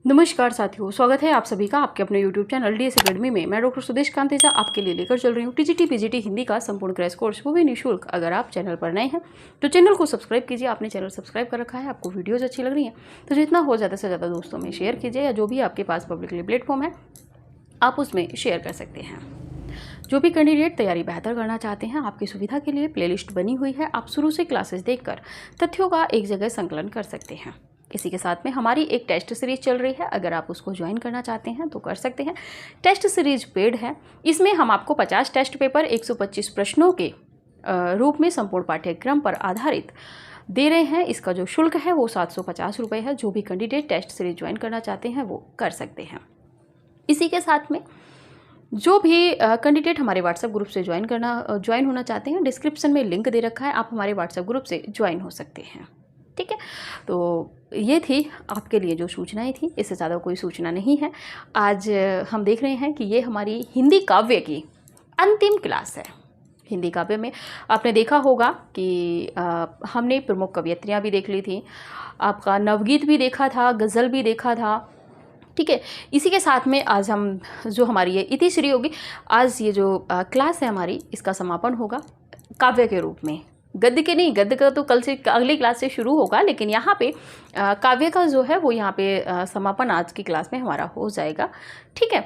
नमस्कार साथियों, स्वागत है आप सभी का आपके अपने YouTube चैनल DS एकेडमी में। मैं डॉक्टर सुदेश कांतेजा आपके लिए लेकर चल रही हूँ TGT PGT हिंदी का संपूर्ण क्रैश कोर्स, वो भी निःशुल्क। अगर आप चैनल पर नए हैं तो चैनल को सब्सक्राइब कीजिए। आपने चैनल सब्सक्राइब कर रखा है, आपको वीडियोज़ अच्छी लग रही हैं तो जितना हो ज़्यादा से ज़्यादा दोस्तों में शेयर कीजिए, या जो भी आपके पास पब्लिकली प्लेटफॉर्म है आप उसमें शेयर कर सकते हैं। जो भी कैंडिडेट तैयारी बेहतर करना चाहते हैं, आपकी सुविधा के लिए प्लेलिस्ट बनी हुई है। आप शुरू से क्लासेस देखकर तथ्यों का एक जगह संकलन कर सकते हैं। इसी के साथ में हमारी एक टेस्ट सीरीज चल रही है, अगर आप उसको ज्वाइन करना चाहते हैं तो कर सकते हैं। टेस्ट सीरीज पेड है। इसमें हम आपको 50 टेस्ट पेपर 125 प्रश्नों के रूप में संपूर्ण पाठ्यक्रम पर आधारित दे रहे हैं। इसका जो शुल्क है वो 750 रुपये है। जो भी कैंडिडेट टेस्ट सीरीज ज्वाइन करना चाहते हैं वो कर सकते हैं। इसी के साथ में जो भी कैंडिडेट हमारे व्हाट्सएप ग्रुप से ज्वाइन होना चाहते हैं, डिस्क्रिप्शन में लिंक दे रखा है, आप हमारे व्हाट्सएप ग्रुप से ज्वाइन हो सकते हैं। ठीक है, तो ये थी आपके लिए जो सूचनाएं थी, इससे ज़्यादा कोई सूचना नहीं है। आज हम देख रहे हैं कि ये हमारी हिंदी काव्य की अंतिम क्लास है। हिंदी काव्य में आपने देखा होगा कि हमने प्रमुख कवयित्रियाँ भी देख ली थी, आपका नवगीत भी देखा था, गज़ल भी देखा था। ठीक है, इसी के साथ में आज हम जो हमारी ये इतिश्री होगी, आज ये जो क्लास है हमारी, इसका समापन होगा काव्य के रूप में। गद्य के नहीं, गद्य का तो कल से अगली क्लास से शुरू होगा, लेकिन यहाँ पे काव्य का जो है वो यहाँ पे समापन आज की क्लास में हमारा हो जाएगा। ठीक है,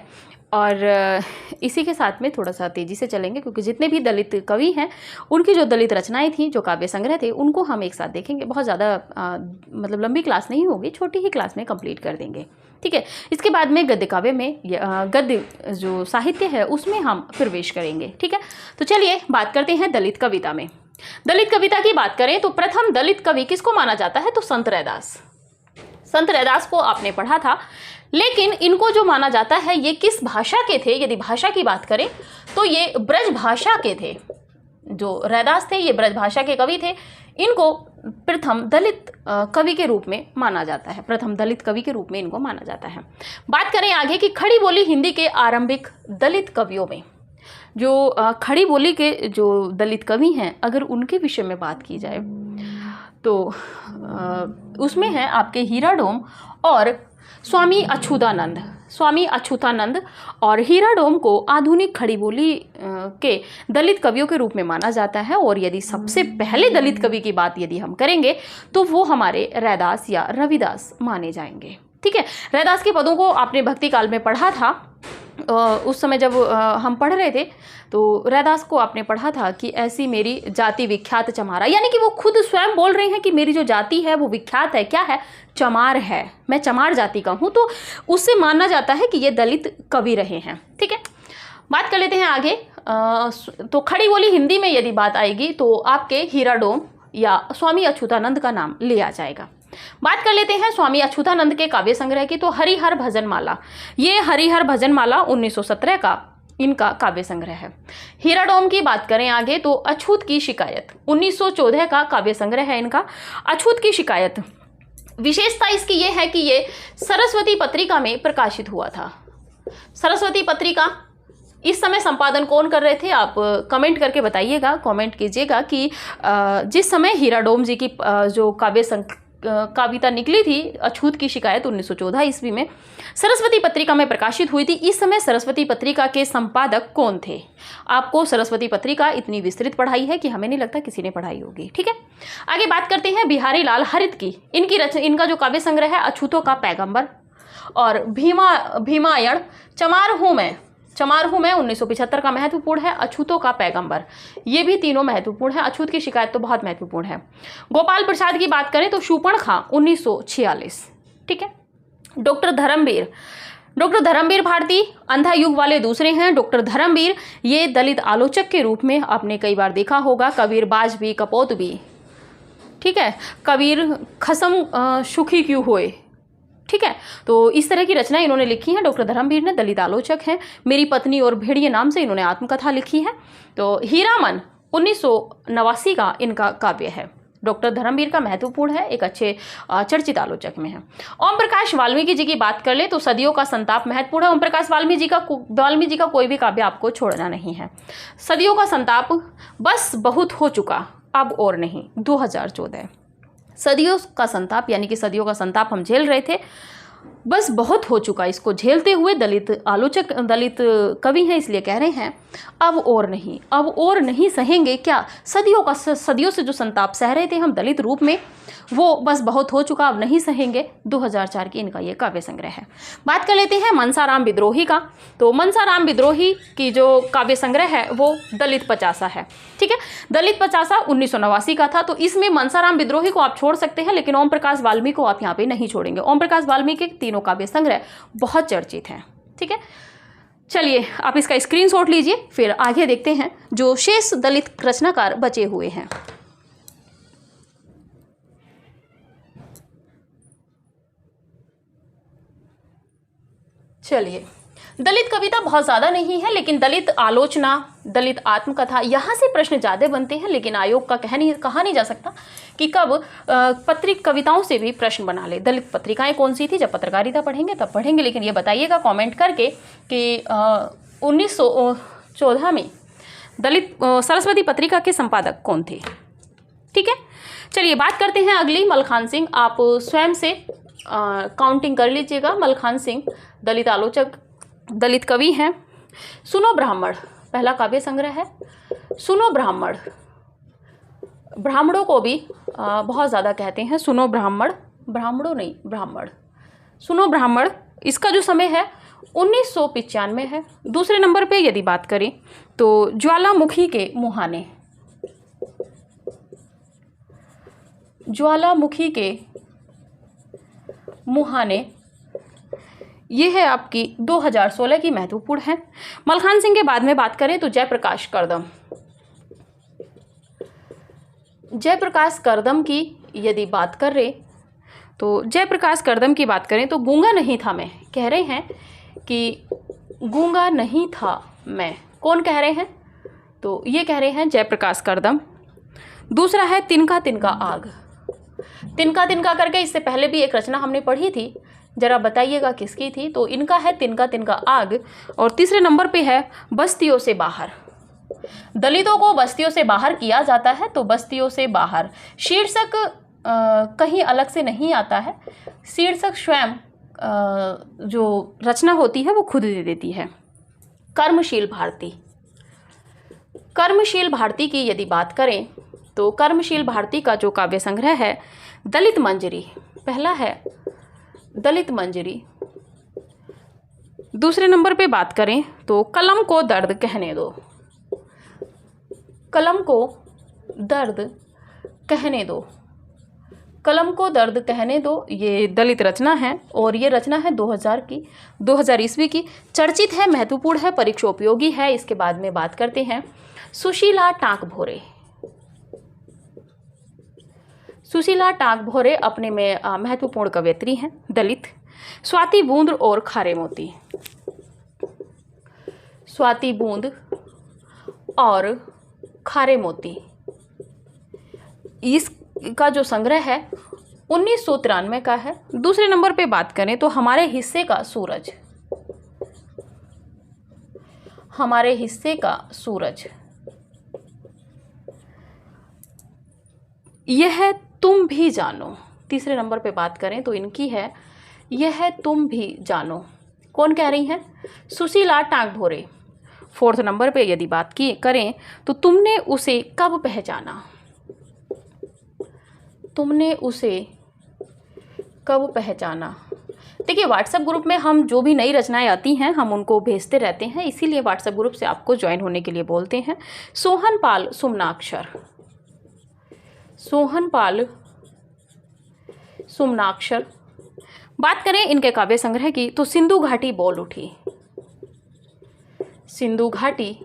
और इसी के साथ में थोड़ा सा तेज़ी से चलेंगे, क्योंकि जितने भी दलित कवि हैं उनकी जो दलित रचनाएं थी, जो काव्य संग्रह थे, उनको हम एक साथ देखेंगे। बहुत ज़्यादा मतलब लंबी क्लास नहीं होगी, छोटी ही क्लास में कंप्लीट कर देंगे। ठीक है, इसके बाद में गद्य काव्य में गद्य जो साहित्य है उसमें हम प्रवेश करेंगे। ठीक है, तो चलिए बात करते हैं दलित कविता में। दलित कविता की बात करें तो प्रथम दलित कवि किसको माना जाता है, तो संत रैदास। संत रैदास को आपने पढ़ा था, लेकिन इनको जो माना जाता है ये किस भाषा के थे। यदि भाषा की बात करें तो ये ब्रज भाषा के थे। जो रैदास थे ये ब्रज भाषा के कवि थे। इनको प्रथम दलित कवि के रूप में माना जाता है, प्रथम दलित कवि के रूप में इनको माना जाता है। बात करें आगे कि खड़ी बोली हिंदी के आरंभिक दलित कवियों में, जो खड़ी बोली के जो दलित कवि हैं, अगर उनके विषय में बात की जाए तो उसमें है आपके हीराडोम और स्वामी अछूतानंद। स्वामी अछूतानंद और हीराडोम को आधुनिक खड़ी बोली के दलित कवियों के रूप में माना जाता है। और यदि सबसे पहले दलित कवि की बात यदि हम करेंगे तो वो हमारे रैदास या रविदास माने जाएंगे। ठीक है, रैदास के पदों को आपने भक्ति काल में पढ़ा था। उस समय जब हम पढ़ रहे थे तो रैदास को आपने पढ़ा था कि ऐसी मेरी जाति विख्यात चमारा, यानी कि वो खुद स्वयं बोल रहे हैं कि मेरी जो जाति है वो विख्यात है। क्या है? चमार है, मैं चमार जाति का हूँ। तो उससे माना जाता है कि ये दलित कवि रहे हैं। ठीक है, बात कर लेते हैं आगे। तो खड़ी बोली हिंदी में यदि बात आएगी तो आपके हीराडोम या स्वामी अछूतानंद का नाम लिया जाएगा। बात कर लेते हैं स्वामी अछूतानंद के काव्य संग्रह की, तो हरिहर भजन माला। ये हरिहर भजन माला 1917 का इनका काव्य संग्रह है। हीराडोम की बात करें आगे तो अछूत की शिकायत 1914 का काव्य संग्रह है इनका। अछूत की शिकायत विशेषता इसकी ये है कि ये सरस्वती पत्रिका में प्रकाशित हुआ था। सरस्वती पत्रिका इस समय संपादन कौन कर रहे थे, आप कमेंट करके बताइएगा, कमेंट कीजिएगा कि जिस समय हीराडोम जी की जो कविता निकली थी अछूत की शिकायत 1914 ईस्वी में सरस्वती पत्रिका में प्रकाशित हुई थी, इस समय सरस्वती पत्रिका के संपादक कौन थे। आपको सरस्वती पत्रिका इतनी विस्तृत पढ़ाई है कि हमें नहीं लगता किसी ने पढ़ाई होगी। ठीक है, आगे बात करते हैं बिहारी लाल हरित की। इनका जो काव्य संग्रह है अछूतों का पैगंबर और भीमायण चमार हूँ मैं 1975 का महत्वपूर्ण है। अछूतों का पैगंबर, ये भी तीनों महत्वपूर्ण है। अछूत की शिकायत तो बहुत महत्वपूर्ण है। गोपाल प्रसाद की बात करें तो शूर्पणखा 1946। ठीक है, डॉक्टर धर्मवीर भारती अंधा युग वाले दूसरे हैं। डॉक्टर धर्मवीर ये दलित आलोचक के रूप में आपने कई बार देखा होगा। कबीर बाज भी कपोत भी, ठीक है, कबीर खसम सुखी क्यों होए। ठीक है, तो इस तरह की रचना इन्होंने लिखी है। डॉक्टर धर्मवीर ने दलित आलोचक हैं। मेरी पत्नी और भेड़िए नाम से इन्होंने आत्मकथा लिखी है। तो हीरामन 1989 का इनका काव्य है। डॉक्टर धर्मवीर का महत्वपूर्ण है, एक अच्छे चर्चित आलोचक में है। ओम प्रकाश वाल्मीकि जी की बात कर ले तो सदियों का संताप महत्वपूर्ण है। ओम प्रकाश वाल्मीकि जी का कोई भी काव्य आपको छोड़ना नहीं है। सदियों का संताप, बस बहुत हो चुका अब और नहीं 2014। सदियों का संताप यानी कि सदियों का संताप हम झेल रहे थे, बस बहुत हो चुका इसको झेलते हुए दलित आलोचक, दलित कवि हैं इसलिए कह रहे हैं अब और नहीं सहेंगे क्या। सदियों से जो संताप सह रहे थे हम दलित रूप में, वो बस बहुत हो चुका, अब नहीं सहेंगे। 2004 की इनका ये काव्य संग्रह है। बात कर लेते हैं मनसाराम विद्रोही का। तो मनसाराम विद्रोही की जो काव्य संग्रह है वो दलित पचासा है। ठीक है, दलित पचासा 1989 का था। तो इसमें मनसाराम विद्रोही को आप छोड़ सकते हैं, लेकिन ओम प्रकाश वाल्मीकि को आप यहाँ पे नहीं छोड़ेंगे। ओम प्रकाश वाल्मीकि के तीनों काव्य संग्रह बहुत चर्चित हैं। ठीक है, चलिए आप इसका स्क्रीनशॉट लीजिए, फिर आगे देखते हैं जो शेष दलित रचनाकार बचे हुए हैं। चलिए, दलित कविता बहुत ज़्यादा नहीं है, लेकिन दलित आलोचना, दलित आत्मकथा, यहाँ से प्रश्न ज़्यादा बनते हैं। लेकिन आयोग का कहा नहीं जा सकता कि कब पत्रिक कविताओं से भी प्रश्न बना ले। दलित पत्रिकाएं कौन सी थी, जब पत्रकारिता पढ़ेंगे तब पढ़ेंगे। लेकिन ये बताइएगा कमेंट करके कि 1914 में दलित सरस्वती पत्रिका के संपादक कौन थे। ठीक है, चलिए बात करते हैं अगली, मलखान सिंह। आप स्वयं से काउंटिंग कर लीजिएगा। मलखान सिंह दलित आलोचक, दलित कवि हैं। सुनो ब्राह्मण पहला काव्य संग्रह है। सुनो ब्राह्मण, ब्राह्मणों को भी बहुत ज़्यादा कहते हैं सुनो ब्राह्मण, ब्राह्मणों नहीं ब्राह्मण। सुनो ब्राह्मण, इसका जो समय है 1995 है। दूसरे नंबर पे यदि बात करें तो ज्वालामुखी के मुहाने, ज्वालामुखी के मुहाने, ये है आपकी 2016 की, महत्वपूर्ण है। मलखान सिंह के बाद में बात करें तो जयप्रकाश करदम, जयप्रकाश करदम की यदि बात करें तो जयप्रकाश करदम की बात करें तो गूंगा नहीं था मैं, कह रहे हैं कि गूंगा नहीं था मैं। कौन कह रहे हैं, तो ये कह रहे हैं जयप्रकाश करदम। दूसरा है तिनका तिनका आग, तिनका तिनका करके इससे पहले भी एक रचना हमने पढ़ी थी, जरा बताइएगा किसकी थी। तो इनका है तिनका तिनका आग। और तीसरे नंबर पे है बस्तियों से बाहर। दलितों को बस्तियों से बाहर किया जाता है, तो बस्तियों से बाहर शीर्षक कहीं अलग से नहीं आता है, शीर्षक स्वयं जो रचना होती है वो खुद दे देती है। कर्मशील भारती, कर्मशील भारती की यदि बात करें तो कर्मशील भारती का जो काव्य संग्रह है दलित मंजरी, पहला है दलित मंजरी। दूसरे नंबर पे बात करें तो कलम को दर्द कहने दो, कलम को दर्द कहने दो, कलम को दर्द कहने दो, ये दलित रचना है। और ये रचना है 2000 ईस्वी की, चर्चित है, महत्वपूर्ण है, परीक्षा उपयोगी है। इसके बाद में बात करते हैं सुशीला टाँक भोरे। सुशीला टाँक भोरे अपने में महत्वपूर्ण कवयित्री हैं, दलित। स्वाति बूंद और खारे मोती, स्वाति बूंद और खारे मोती, इसका जो संग्रह है 1993 का है। दूसरे नंबर पे बात करें तो हमारे हिस्से का सूरज, हमारे हिस्से का सूरज, यह तुम भी जानो। तीसरे नंबर पे बात करें तो इनकी है यह तुम भी जानो। कौन कह रही हैं, सुशीला टाँक भोरे। फोर्थ नंबर पे यदि बात की करें तो तुमने उसे कब पहचाना, तुमने उसे कब पहचाना। देखिए व्हाट्सएप ग्रुप में हम जो भी नई रचनाएं आती हैं हम उनको भेजते रहते हैं, इसीलिए व्हाट्सएप ग्रुप से आपको ज्वाइन होने के लिए बोलते हैं। सोहनपाल सुमनाक्षर, सोहनपाल सुमनाक्षर। बात करें इनके काव्य संग्रह की तो सिंधु घाटी बोल उठी, सिंधु घाटी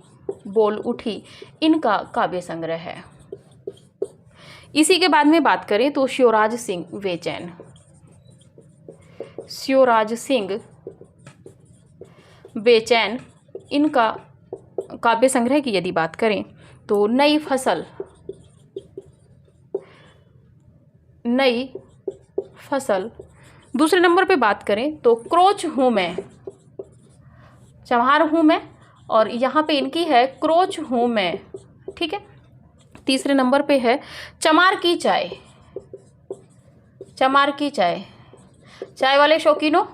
बोल उठी इनका काव्य संग्रह है। इसी के बाद में बात करें तो शिवराज सिंह बेचैन, शिवराज सिंह बेचैन इनका काव्य संग्रह की यदि बात करें तो नई फसल, नई फसल। दूसरे नंबर पे बात करें तो क्रोच हूँ मैं, चमार हूँ मैं, और यहाँ पे इनकी है क्रोच हूँ मैं। ठीक है, तीसरे नंबर पे है चमार की चाय, चमार की चाय। चाय वाले शौकीनों,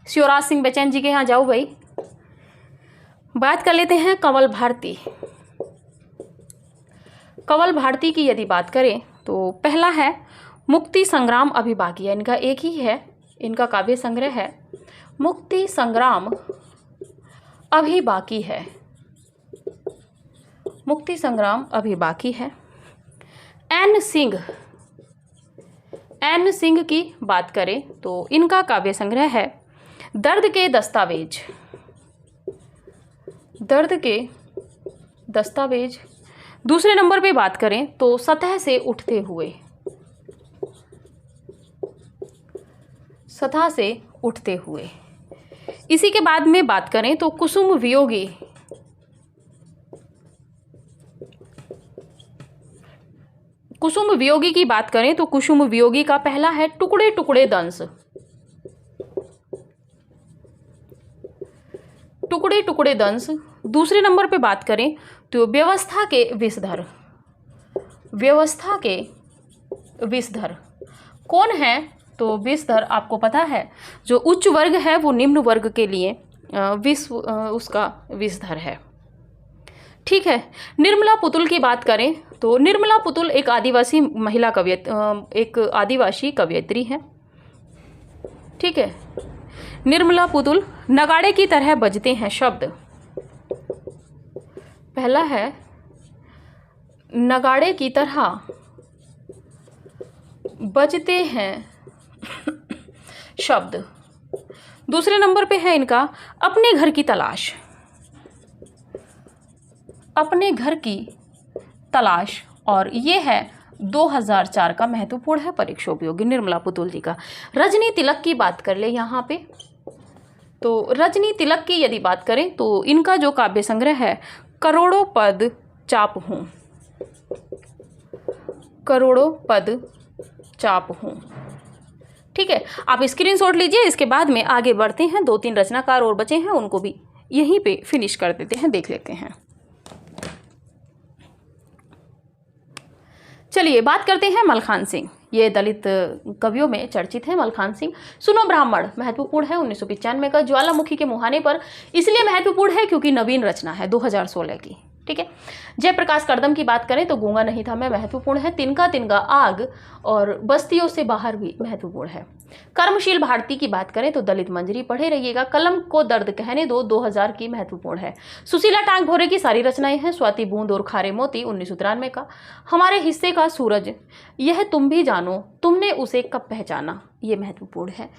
शिवराज सिंह बच्चन जी के यहाँ जाओ भाई। बात कर लेते हैं कंवल भारती। कंवल भारती की यदि बात करें तो पहला है मुक्ति संग्राम अभी बाकी है, इनका एक ही है, इनका काव्य संग्रह है मुक्ति संग्राम अभी बाकी है। मुक्ति संग्राम अभी बाकी है। एन सिंह की बात करें तो इनका काव्य संग्रह है दर्द के दस्तावेज। दर्द के दस्तावेज। दूसरे नंबर पे बात करें तो सतह से उठते हुए। सतह से उठते हुए। इसी के बाद में बात करें तो कुसुम वियोगी। कुसुम वियोगी की बात करें तो कुसुम वियोगी का पहला है टुकड़े टुकड़े दंश। टुकड़े टुकड़े दंश। दूसरे नंबर पे बात करें तो व्यवस्था के विषधर। व्यवस्था के विषधर कौन है? तो विषधर आपको पता है जो उच्च वर्ग है वो निम्न वर्ग के लिए उसका विषधर है। ठीक है। निर्मला पुतुल की बात करें तो निर्मला पुतुल एक आदिवासी महिला एक आदिवासी कवयित्री है। ठीक है। निर्मला पुतुल। नगाड़े की तरह बजते हैं शब्द। पहला है नगाड़े की तरह बजते हैं शब्द। दूसरे नंबर पे है इनका अपने घर की तलाश। अपने घर की तलाश, और ये है 2004 का, महत्वपूर्ण है, परीक्षा उपयोगी निर्मला पुतुल जी का। रजनी तिलक की बात कर ले यहाँ पे तो रजनी तिलक की यदि बात करें तो इनका जो काव्य संग्रह है करोड़ों पद चाप हूं। करोड़ों पद चाप हूं। ठीक है। आप स्क्रीनशॉट लीजिए। इसके बाद में आगे बढ़ते हैं। 2-3 रचनाकार और बचे हैं, उनको भी यहीं पे फिनिश कर देते हैं, देख लेते हैं। चलिए बात करते हैं मलखान सिंह। ये दलित कवियों में चर्चित है मलखान सिंह। सुनो ब्राह्मण महत्वपूर्ण है, 1995 का। ज्वालामुखी के मुहाने पर इसलिए महत्वपूर्ण है क्योंकि नवीन रचना है 2016 की। ठीक है। जयप्रकाश कदम की बात करें तो गूंगा नहीं था मैं, महत्वपूर्ण है। तिनका तिनका आग और बस्तियों से बाहर भी महत्वपूर्ण है। कर्मशील भारती की बात करें तो दलित मंजरी पढ़े रहिएगा। कलम को दर्द कहने दो 2000 की, महत्वपूर्ण है। सुशीला टांग भोरे की सारी रचनाएं हैं। स्वाति बूंद और खारे मोती 1993 का। हमारे हिस्से का सूरज, यह तुम भी जानो, तुमने उसे कब पहचाना, ये महत्वपूर्ण है।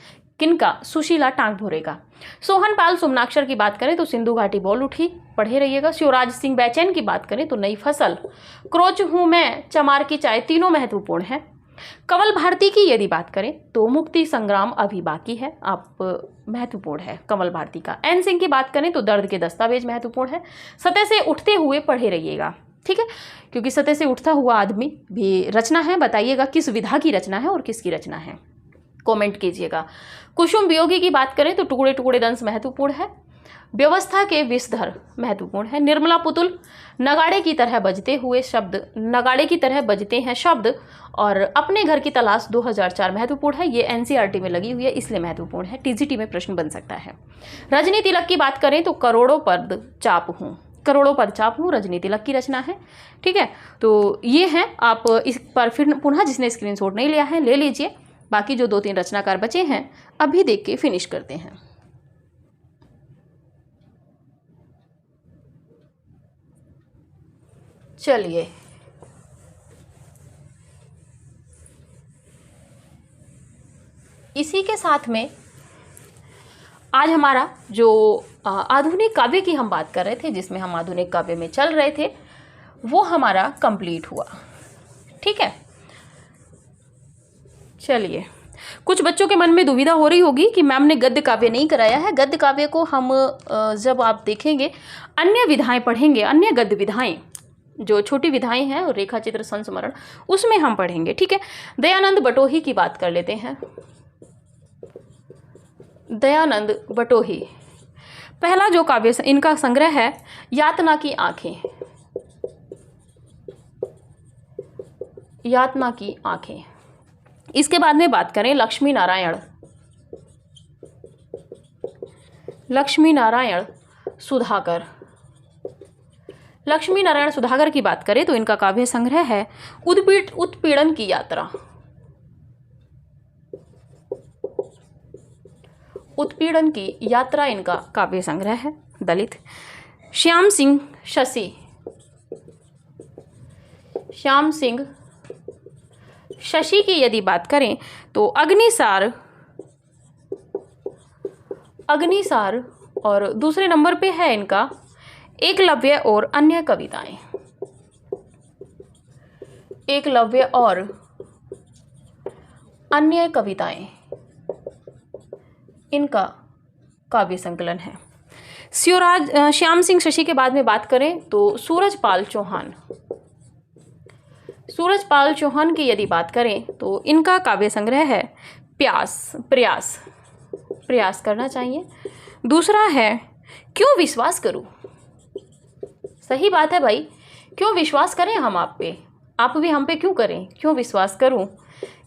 किनका? सुशीला टांग भोरे का। सोहन पाल सुमनाक्षर की बात करें तो सिंधु घाटी बोल उठी, पढ़े रहिएगा। शिवराज सिंह बैचैन की बात करें तो नई फसल, क्रोच हूं मैं, चमार की चाय, तीनों महत्वपूर्ण है। कंवल भारती की यदि बात करें तो मुक्ति संग्राम अभी बाकी है, आप महत्वपूर्ण है कंवल भारती का। एन सिंह की बात करें तो दर्द के दस्तावेज महत्वपूर्ण है। सतह से उठते हुए पढ़े रहिएगा। ठीक है, क्योंकि सतह से उठता हुआ आदमी भी रचना है। बताइएगा किस विधा की रचना है और किसकी रचना है, कमेंट कीजिएगा। कुसुम वियोगी की बात करें तो टुकड़े टुकड़े दंश महत्वपूर्ण है। व्यवस्था के विषधर महत्वपूर्ण है। निर्मला पुतुल, नगाड़े की तरह बजते हुए शब्द, नगाड़े की तरह बजते हैं शब्द, और अपने घर की तलाश 2004 महत्वपूर्ण है। ये एनसीईआरटी में लगी हुई है इसलिए महत्वपूर्ण है, टीजीटी में प्रश्न बन सकता है। रजनी तिलक की बात करें तो करोड़ों पद चाप हूँ, करोड़ों पद चाप हूँ रजनी तिलक की रचना है। ठीक है, तो ये है। आप इस पर फिर पुनः जिसने स्क्रीनशॉट नहीं लिया है ले लीजिए। बाकी जो 2-3 रचनाकार बचे हैं अभी देख के फिनिश करते हैं। चलिए इसी के साथ में आज हमारा जो आधुनिक काव्य की हम बात कर रहे थे, जिसमें हम आधुनिक काव्य में चल रहे थे, वो हमारा कंप्लीट हुआ। ठीक है, चलिए कुछ बच्चों के मन में दुविधा हो रही होगी कि मैम ने गद्य काव्य नहीं कराया है। गद्य काव्य को हम जब आप देखेंगे अन्य विधाएं पढ़ेंगे, अन्य गद्य विधाएं जो छोटी विधाएं हैं और रेखा चित्र संस्मरण, उसमें हम पढ़ेंगे। ठीक है, दयानंद बटोही की बात कर लेते हैं। दयानंद बटोही, पहला जो काव्य इनका संग्रह है यातना की आंखें। यातना की आंखें। इसके बाद में बात करें लक्ष्मी नारायण। लक्ष्मी नारायण सुधाकर। लक्ष्मी नारायण सुधाकर की बात करें तो इनका काव्य संग्रह है उत्पीड़न की यात्रा। उत्पीड़न की यात्रा इनका काव्य संग्रह है। दलित। श्याम सिंह शशि। श्याम सिंह शशि की यदि बात करें तो अग्निसार और दूसरे नंबर पे है इनका एकलव्य और अन्य कविताएं। एकलव्य और अन्य कविताएं इनका काव्य संकलन है। श्याम सिंह शशि के बाद में बात करें तो सूरजपाल चौहान। सूरजपाल चौहान की यदि बात करें तो इनका काव्य संग्रह है प्रयास करना चाहिए। दूसरा है क्यों विश्वास करूं। सही बात है भाई, क्यों विश्वास करें हम आप पे, आप भी हम पे क्यों करें, क्यों विश्वास करूं।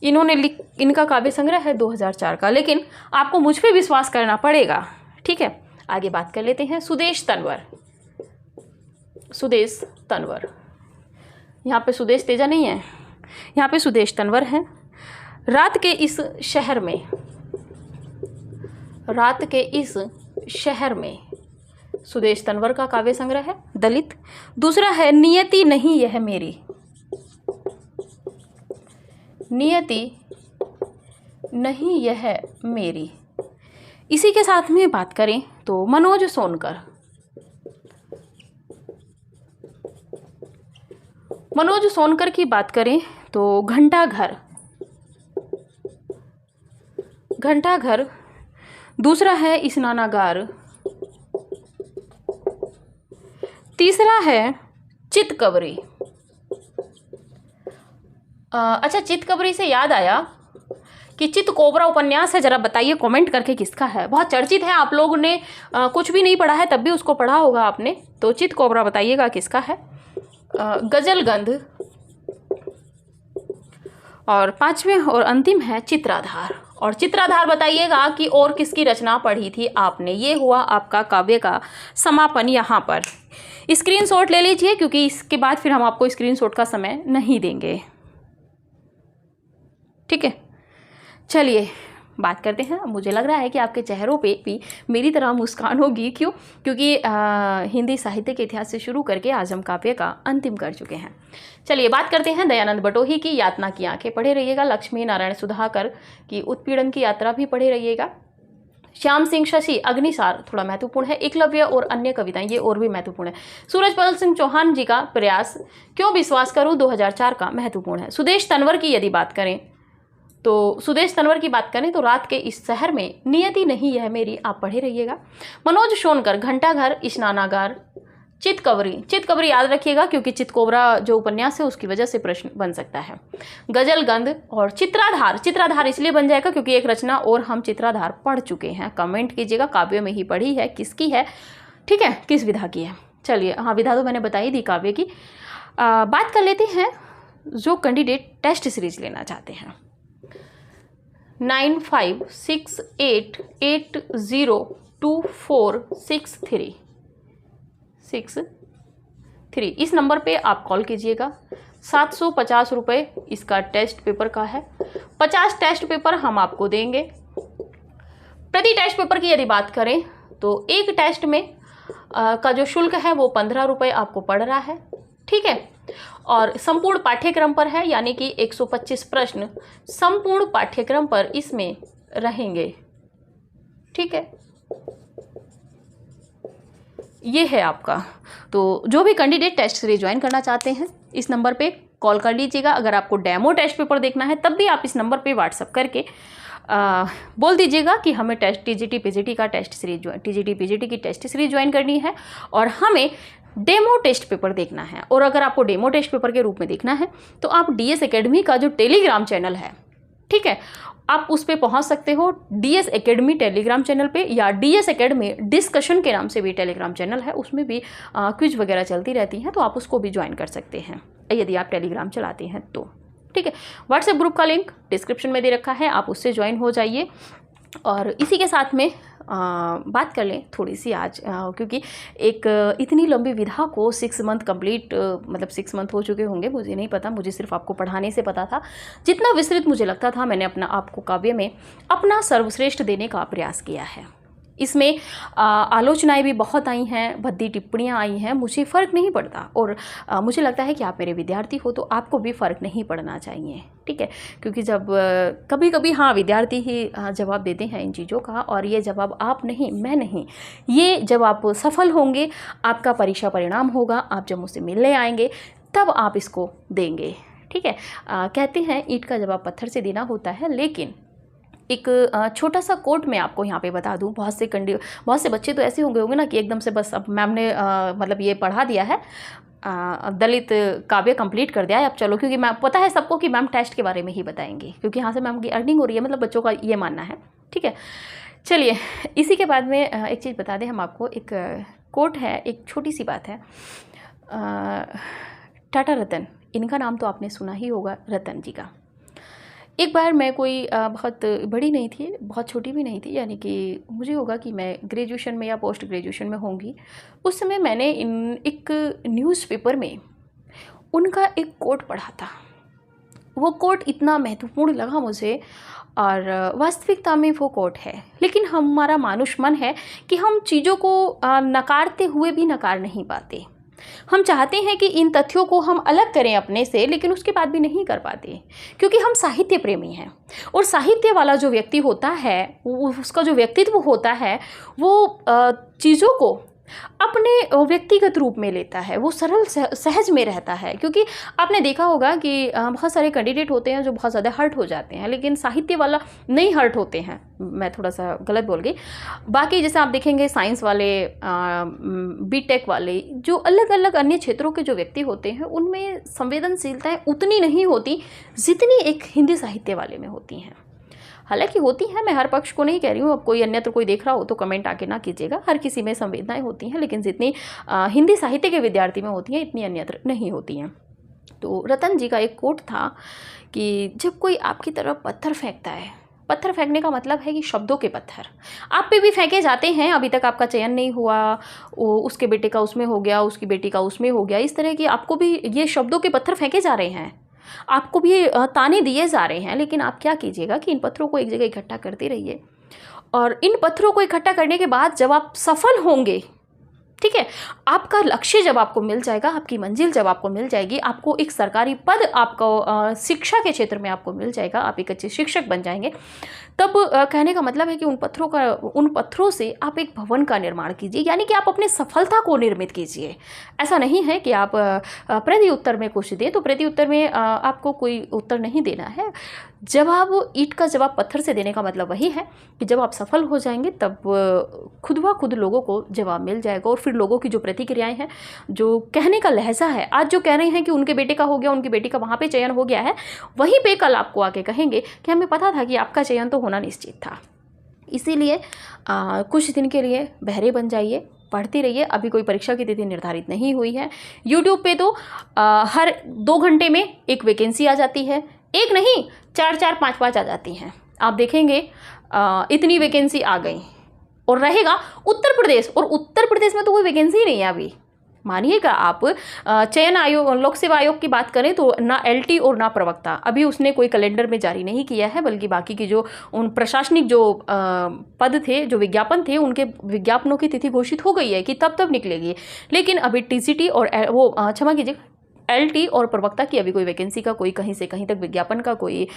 इनका काव्य संग्रह है 2004 का, लेकिन आपको मुझ पे विश्वास करना पड़ेगा। ठीक है, आगे बात कर लेते हैं। सुदेश तन्वर। यहाँ पे सुदेश तेजा नहीं है, यहाँ पे सुदेश तन्वर है। रात के इस शहर में सुदेश तन्वर का काव्य संग्रह है। दलित। दूसरा है नियति नहीं यह मेरी। नियति नहीं यह मेरी। इसी के साथ में बात करें तो मनोज सोनकर की बात करें तो घंटाघर। दूसरा है स्नानागार। तीसरा है चितकबरी। अच्छा, चितकबरी से याद आया कि चित कोबरा उपन्यास है, जरा बताइए कमेंट करके किसका है। बहुत चर्चित है, आप लोगों ने कुछ भी नहीं पढ़ा है तब भी उसको पढ़ा होगा आपने, तो चित कोबरा बताइएगा किसका है। गजलगंध और पांचवें और अंतिम है चित्राधार। और चित्राधार बताइएगा कि और किसकी रचना पढ़ी थी आपने। ये हुआ आपका काव्य का समापन। यहाँ पर स्क्रीनशॉट ले लीजिए, क्योंकि इसके बाद फिर हम आपको स्क्रीनशॉट का समय नहीं देंगे। ठीक है, चलिए बात करते हैं। मुझे लग रहा है कि आपके चेहरों पे भी मेरी तरह मुस्कान होगी। क्यों? क्योंकि हिंदी साहित्य के इतिहास से शुरू करके आज हम काव्य का अंतिम कर चुके हैं। चलिए बात करते हैं दयानंद बटोही की यातना की आंखें पढ़े रहिएगा। लक्ष्मी नारायण सुधाकर की उत्पीड़न की यात्रा भी पढ़े रहिएगा। श्याम सिंह शशि अग्निसार थोड़ा महत्वपूर्ण है। एकलव्य और अन्य कविताएं ये और भी महत्वपूर्ण है। सूरजपाल सिंह चौहान जी का प्रयास क्यों विश्वास करूं 2004 का महत्वपूर्ण है। सुदेश तन्वर की यदि बात करें तो तो रात के इस शहर में नियति नहीं यह मेरी, आप पढ़े रहिएगा। मनोज सोनकर घंटाघर, स्नानागार, चितकबरी याद रखिएगा, क्योंकि चितकोबरा जो उपन्यास है उसकी वजह से प्रश्न बन सकता है। गजलगंध और चित्राधार इसलिए बन जाएगा क्योंकि एक रचना और हम चित्राधार पढ़ चुके हैं। कमेंट कीजिएगा काव्य में ही पढ़ी है, किसकी है, ठीक है, किस विधा की है। चलिए, हाँ, विधा तो मैंने बताई दी काव्य की। बात कर लेते हैं जो कैंडिडेट टेस्ट सीरीज लेना चाहते हैं। 9568802463 इस नंबर पे आप कॉल कीजिएगा। 750 रुपये इसका टेस्ट पेपर का है। 50 टेस्ट पेपर हम आपको देंगे। प्रति टेस्ट पेपर की यदि बात करें तो एक टेस्ट में का जो शुल्क है वो 15 रुपये आपको पड़ रहा है। ठीक है, और संपूर्ण पाठ्यक्रम पर है, यानी कि 125 प्रश्न संपूर्ण पाठ्यक्रम पर इसमें रहेंगे। ठीक है, ये है आपका। तो जो भी कैंडिडेट टेस्ट सीरीज ज्वाइन करना चाहते हैं इस नंबर पे कॉल कर लीजिएगा। अगर आपको डेमो टेस्ट पेपर देखना है तब भी आप इस नंबर पे व्हाट्सअप करके बोल दीजिएगा कि हमें टीजीटी पीजीटी की टेस्ट सीरीज ज्वाइन करनी है और हमें डेमो टेस्ट पेपर देखना है। और अगर आपको डेमो टेस्ट पेपर के रूप में देखना है तो आप डीएस एकेडमी का जो टेलीग्राम चैनल है, ठीक है, आप उस पर पहुंच सकते हो। डीएस एकेडमी टेलीग्राम चैनल पे, या डीएस एकेडमी डिस्कशन के नाम से भी टेलीग्राम चैनल है, उसमें भी क्विज वगैरह चलती रहती हैं, तो आप उसको भी ज्वाइन कर सकते हैं यदि आप टेलीग्राम चलाते हैं तो। ठीक है, व्हाट्सएप ग्रुप का लिंक डिस्क्रिप्शन में दे रखा है, आप उससे ज्वाइन हो जाइए। और इसी के साथ में बात कर लें थोड़ी सी आज, क्योंकि एक इतनी लंबी विधा को 6 मंथ कंप्लीट, मतलब 6 मंथ हो चुके होंगे, मुझे नहीं पता, मुझे सिर्फ आपको पढ़ाने से पता था। जितना विस्तृत मुझे लगता था मैंने अपना आपको काव्य में अपना सर्वश्रेष्ठ देने का प्रयास किया है। इसमें आलोचनाएं भी बहुत आई हैं, भद्दी टिप्पणियां आई हैं, मुझे फ़र्क नहीं पड़ता। और मुझे लगता है कि आप मेरे विद्यार्थी हो तो आपको भी फ़र्क नहीं पड़ना चाहिए, ठीक है। क्योंकि जब कभी कभी हाँ विद्यार्थी ही जवाब देते हैं इन चीज़ों का, और ये जवाब आप नहीं, मैं नहीं, ये जब आप सफल होंगे, आपका परीक्षा परिणाम होगा, आप जब मुझसे मिलने आएंगे तब आप इसको देंगे, ठीक है। कहते हैं ईंट का जवाब पत्थर से देना होता है, लेकिन एक छोटा सा कोट मैं आपको यहाँ पे बता दूँ। बहुत से बच्चे तो ऐसे होंगे ना कि एकदम से बस अब मैम ने मतलब ये पढ़ा दिया है, दलित काव्य कंप्लीट कर दिया है, अब चलो, क्योंकि मैम पता है सबको कि मैम टेस्ट के बारे में ही बताएंगे, क्योंकि यहाँ से मैम की अर्निंग हो रही है, मतलब बच्चों का ये मानना है, ठीक है। चलिए, इसी के बाद में एक चीज़ बता दें हम आपको, एक कोट है, एक छोटी सी बात है। टाटा रतन, इनका नाम तो आपने सुना ही होगा, रतन जी का। एक बार मैं कोई बहुत बड़ी नहीं थी, बहुत छोटी भी नहीं थी, यानी कि मुझे होगा कि मैं ग्रेजुएशन में या पोस्ट ग्रेजुएशन में होंगी। उस समय मैंने एक न्यूज़पेपर में उनका एक कोट पढ़ा था। वो कोट इतना महत्वपूर्ण लगा मुझे, और वास्तविकता में वो कोट है, लेकिन हमारा मानुष मन है कि हम चीज़ों को नकारते हुए भी नकार नहीं पाते। हम चाहते हैं कि इन तथ्यों को हम अलग करें अपने से, लेकिन उसके बाद भी नहीं कर पाते, क्योंकि हम साहित्य प्रेमी हैं। और साहित्य वाला जो व्यक्ति होता है, उसका जो व्यक्तित्व होता है, वो चीज़ों को अपने व्यक्तिगत रूप में लेता है, वो सरल सहज में रहता है। क्योंकि आपने देखा होगा कि बहुत सारे कैंडिडेट होते हैं जो बहुत ज़्यादा हर्ट हो जाते हैं, लेकिन साहित्य वाला नहीं हर्ट होते हैं। मैं थोड़ा सा गलत बोल गई। बाकी जैसे आप देखेंगे साइंस वाले, बीटेक वाले, जो अलग अलग अन्य क्षेत्रों के जो व्यक्ति होते हैं, उनमें संवेदनशीलताएं उतनी नहीं होती जितनी एक हिंदी साहित्य वाले में होती हैं। हालांकि होती हैं, मैं हर पक्ष को नहीं कह रही हूँ। अब कोई अन्यत्र कोई देख रहा हो तो कमेंट आके ना कीजिएगा। हर किसी में संवेदनाएं होती हैं, लेकिन जितनी हिंदी साहित्य के विद्यार्थी में होती हैं, इतनी अन्यत्र नहीं होती हैं। तो रतन जी का एक कोट था कि जब कोई आपकी तरफ पत्थर फेंकता है, पत्थर फेंकने का मतलब है कि शब्दों के पत्थर आप पे भी फेंके जाते हैं। अभी तक आपका चयन नहीं हुआ, उसके बेटे का उसमें हो गया, उसकी बेटी का उसमें हो गया, इस तरह की आपको भी ये शब्दों के पत्थर फेंके जा रहे हैं, आपको भी ताने दिए जा रहे हैं। लेकिन आप क्या कीजिएगा कि इन पत्थरों को एक जगह इकट्ठा करते रहिए, और इन पत्थरों को इकट्ठा करने के बाद जब आप सफल होंगे, ठीक है, आपका लक्ष्य जब आपको मिल जाएगा, आपकी मंजिल जब आपको मिल जाएगी, आपको एक सरकारी पद, आपको शिक्षा के क्षेत्र में आपको मिल जाएगा, आप एक अच्छे शिक्षक बन जाएंगे, तब कहने का मतलब है कि उन पत्थरों से आप एक भवन का निर्माण कीजिए, यानी कि आप अपने सफलता को निर्मित कीजिए। ऐसा नहीं है कि आप प्रति उत्तर में कुछ दें, तो प्रति उत्तर में आपको कोई उत्तर नहीं देना है। जवाब ईंट का जवाब पत्थर से देने का मतलब वही है कि जब आप सफल हो जाएंगे तब खुद ब खुद लोगों को जवाब मिल जाएगा। और फिर लोगों की जो प्रतिक्रियाएं हैं, जो कहने का लहजा है, आज जो कह रहे हैं कि उनके बेटे का हो गया, उनकी बेटी का वहाँ पे चयन हो गया है, वहीं पे कल आपको आके कहेंगे कि हमें पता था कि आपका चयन तो होना निश्चित था। इसीलिए कुछ दिन के लिए बहरे बन जाइए, पढ़ते रहिए। अभी कोई परीक्षा की तिथि निर्धारित नहीं हुई है। यूट्यूब पे तो हर 2 घंटे में एक वैकेंसी आ जाती है, एक नहीं 4-4, 5-5 आ जाती हैं। आप देखेंगे इतनी वैकेंसी आ गई, और रहेगा उत्तर प्रदेश, और उत्तर प्रदेश में तो कोई वैकेंसी ही नहीं है अभी। मानिएगा आप, चयन आयोग, लोक सेवा आयोग की बात करें तो ना एलटी और ना प्रवक्ता अभी उसने कोई कैलेंडर में जारी नहीं किया है, बल्कि बाकी की जो उन प्रशासनिक जो पद थे, जो विज्ञापन थे, उनके विज्ञापनों की तिथि घोषित हो गई है कि तब निकलेगी। लेकिन अभी टीसीटी और वो क्षमा कीजिए एलटी और प्रवक्ता की अभी कोई वैकेंसी का कोई कहीं से कहीं तक विज्ञापन का कोई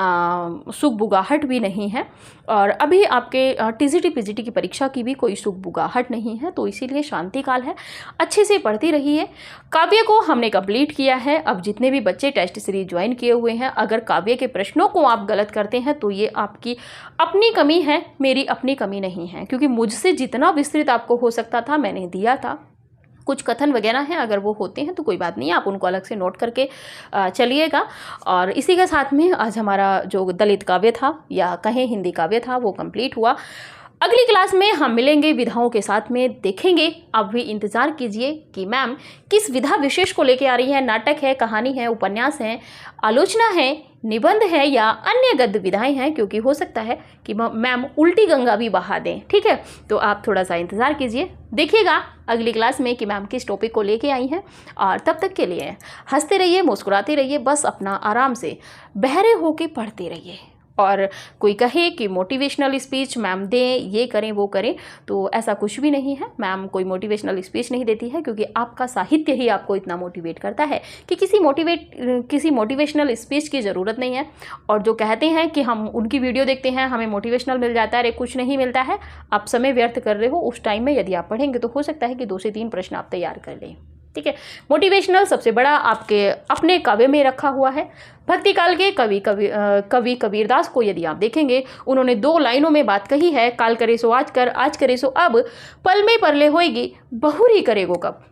सुगबुगाहट भी नहीं है। और अभी आपके टीजीटी पीजीटी की परीक्षा की भी कोई सुगबुगाहट नहीं है। तो इसीलिए शांति काल है, अच्छे से पढ़ती रहिए। काव्य को हमने कंप्लीट किया है। अब जितने भी बच्चे टेस्ट सीरीज ज्वाइन किए हुए हैं, अगर काव्य के प्रश्नों को आप गलत करते हैं तो ये आपकी अपनी कमी है, मेरी अपनी कमी नहीं है। क्योंकि मुझसे जितना विस्तृत आपको हो सकता था मैंने दिया था। कुछ कथन वगैरह हैं, अगर वो होते हैं तो कोई बात नहीं, आप उनको अलग से नोट करके चलिएगा। और इसी के साथ में आज हमारा जो दलित काव्य था या कहें हिंदी काव्य था वो कंप्लीट हुआ। अगली क्लास में हम मिलेंगे विधाओं के साथ में, देखेंगे। आप भी इंतज़ार कीजिए कि मैम किस विधा विशेष को लेके आ रही है। नाटक है, कहानी है, उपन्यास है, आलोचना है, निबंध है या अन्य गद्य विधाएं हैं, क्योंकि हो सकता है कि मैम उल्टी गंगा भी बहा दें। ठीक है, तो आप थोड़ा सा इंतज़ार कीजिए, देखिएगा अगली क्लास में कि मैम किस टॉपिक को लेके आई हैं। और तब तक के लिए हंसते रहिए, मुस्कुराते रहिए, बस अपना आराम से बहरे होके पढ़ते रहिए। और कोई कहे कि मोटिवेशनल स्पीच मैम दें, ये करें वो करें, तो ऐसा कुछ भी नहीं है। मैम कोई मोटिवेशनल स्पीच नहीं देती है, क्योंकि आपका साहित्य ही आपको इतना मोटिवेट करता है कि किसी मोटिवेशनल स्पीच की ज़रूरत नहीं है। और जो कहते हैं कि हम उनकी वीडियो देखते हैं हमें मोटिवेशनल मिल जाता है, अरे कुछ नहीं मिलता है, आप समय व्यर्थ कर रहे हो। उस टाइम में यदि आप पढ़ेंगे तो हो सकता है कि 2 से 3 प्रश्न आप तैयार कर लें। ठीक है, मोटिवेशनल सबसे बड़ा आपके अपने काव्य में रखा हुआ है। भक्ति काल के कवि कबीरदास को यदि आप देखेंगे, उन्होंने 2 लाइनों में बात कही है, काल करे सो आज कर, आज करे सो अब, पल में परले होएगी, बहुरी करेगो कब।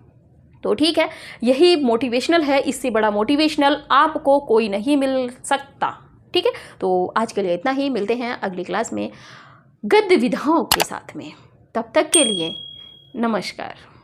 तो ठीक है, यही मोटिवेशनल है, इससे बड़ा मोटिवेशनल आपको कोई नहीं मिल सकता। ठीक है, तो आज के लिए इतना ही, मिलते हैं अगली क्लास में गद्य विधाओं के साथ में। तब तक के लिए नमस्कार।